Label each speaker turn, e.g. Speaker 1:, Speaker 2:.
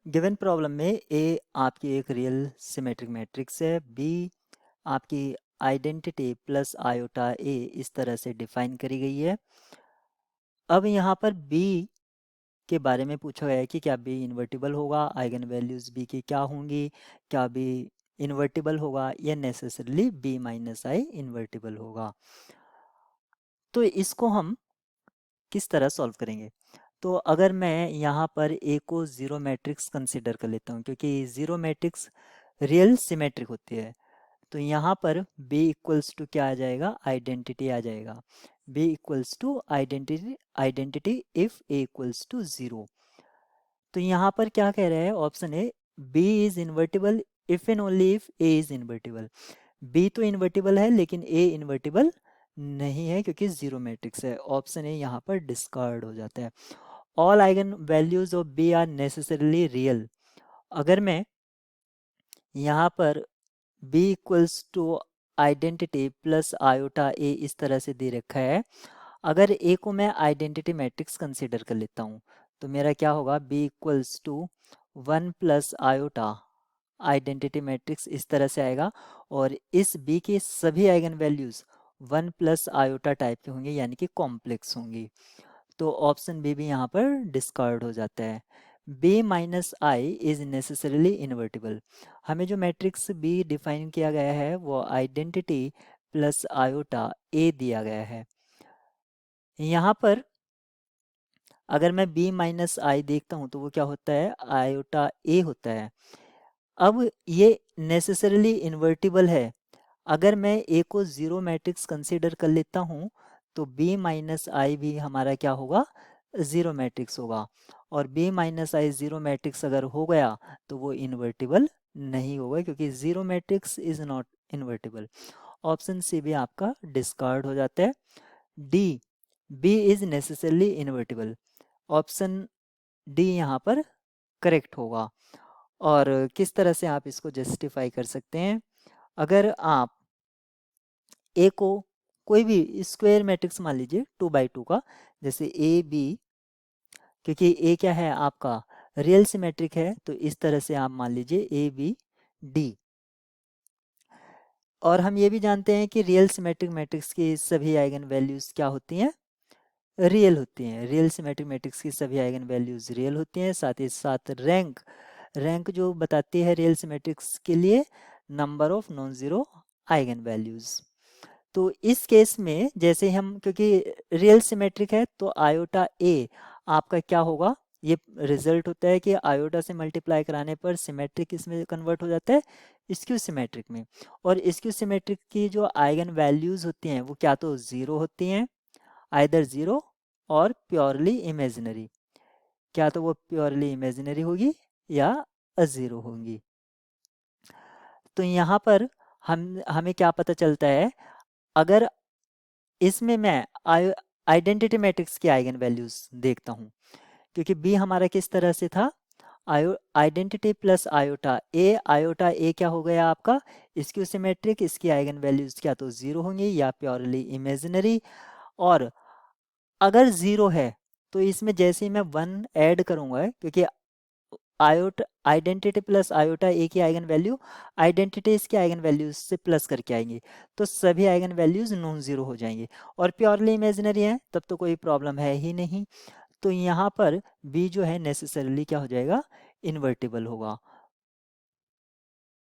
Speaker 1: Given problem में ए आपकी एक रियल सिमेट्रिक मैट्रिक्स है, बी आपकी आइडेंटिटी प्लस आयोटा ए इस तरह से डिफाइन करी गई है। अब यहाँ पर बी के बारे में पूछा गया है कि क्या बी इन्वर्टिबल होगा, आइगन वैल्यूज बी की क्या होंगी, क्या बी इन्वर्टिबल होगा या necessarily be minus I invertible होगा। तो इसको हम किस तरह सॉल्व करेंगे? तो अगर मैं यहाँ पर ए को ज़ीरो मैट्रिक्स कंसिडर कर लेता हूँ, क्योंकि ज़ीरो मैट्रिक्स रियल सिमेट्रिक होती है, तो यहाँ पर b इक्वल्स टू क्या आ जाएगा? आइडेंटिटी आ जाएगा। b equals to identity identity if a equals to zero. तो यहाँ पर क्या कह रहा है? Option A, b is invertible if and only if a is invertible. b तो इन्वर्टिबल है लेकिन a इन्वर्टिबल नहीं है क्योंकि जीरो मैट्रिक्स है। ऑप्शन ए यहाँ पर डिस्कार्ड हो जाता है। All eigenvalues of B are necessarily real. अगर मैं यहाँ पर b equals to identity plus iota ए इस तरह से दे रखा है, अगर a को मैं आइडेंटिटी मैट्रिक्स कंसिडर कर लेता हूँ तो मेरा क्या होगा? b equals to one plus iota identity matrix इस तरह से आएगा, और इस b के सभी eigenvalues one plus iota type के होंगे यानी कि कॉम्प्लेक्स होंगी। तो ऑप्शन बी भी यहाँ पर डिस्कार्ड हो जाता है। b minus I is necessarily invertible. हमें जो मैट्रिक्स b डिफाइन किया गया है वो आइडेंटिटी प्लस आयोटा a दिया गया है। यहाँ पर अगर मैं b माइनस आई देखता हूँ तो वो क्या होता है? आयोटा a होता है। अब ये नेसेसरीली इन्वर्टिबल है। अगर मैं a को ज़ीरो मैट्रिक्स कंसीडर कर लेता हूँ तो b माइनस आई भी हमारा क्या होगा? ज़ीरो मैट्रिक्स होगा। और b minus I zero matrix अगर हो गया तो वो इन्वर्टिबल नहीं होगा, क्योंकि zero matrix is not invertible. Option C भी आपका डिस्कार्ड हो जाता है। D, b is necessarily invertible. Option D यहाँ पर करेक्ट होगा। और किस तरह से आप इसको जस्टिफाई कर सकते हैं? अगर आप ए को कोई भी स्क्वायर मैट्रिक्स मान लीजिए 2 बाई 2 का, जैसे ए बी, क्योंकि ए क्या है आपका? रियल सिमेट्रिक है, तो इस तरह से आप मान लीजिए ए बी डी। और हम ये भी जानते हैं कि रियल सिमेट्रिक मैट्रिक्स की सभी आइगन वैल्यूज क्या होती हैं? रियल होती हैं। रियल सिमेट्रिक मैट्रिक्स की सभी आइगन वैल्यूज रियल होती हैं। साथ ही साथ रैंक रैंक जो बताती है रियल सिमेट्रिक्स के लिए number of non zero eigen values. तो इस केस में जैसे हम, क्योंकि रियल सिमेट्रिक है तो आयोटा ए आपका क्या होगा? ये रिजल्ट होता है कि आयोटा से मल्टीप्लाई कराने पर सिमेट्रिक इसमें कन्वर्ट हो जाता है स्क्यू सिमेट्रिक में। और स्क्यू सिमेट्रिक की जो आइगन वैल्यूज होती हैं वो क्या तो ज़ीरो होती हैं, आइदर ज़ीरो और प्योरली इमेजिनरी। क्या तो वो प्योरली इमेजिनरी होगी या अजीरो होंगी। तो यहाँ पर हमें क्या पता चलता है? अगर इसमें मैं आइडेंटिटी मैट्रिक्स की आइगन वैल्यूज देखता हूँ, क्योंकि बी हमारा किस तरह से था? आइडेंटिटी प्लस आयोटा ए क्या हो गया आपका? Skew symmetric. इसकी आइगन वैल्यूज क्या तो ज़ीरो होंगी या प्योरली इमेजिनरी। और अगर ज़ीरो है तो इसमें जैसे ही मैं वन ऐड करूँगा, क्योंकि आयोटा आइडेंटिटी प्लस आयोटा ए की आइगन वैल्यू आइडेंटिटी इसके आइगन वैल्यूज से प्लस करके आएंगे, तो सभी आइगन वैल्यूज नॉन जीरो हो जाएंगे। और प्योरली इमेजिनरी है तब तो कोई प्रॉब्लम है ही नहीं। तो यहाँ पर बी जो है नेसेसरली क्या हो जाएगा? इन्वर्टिबल होगा।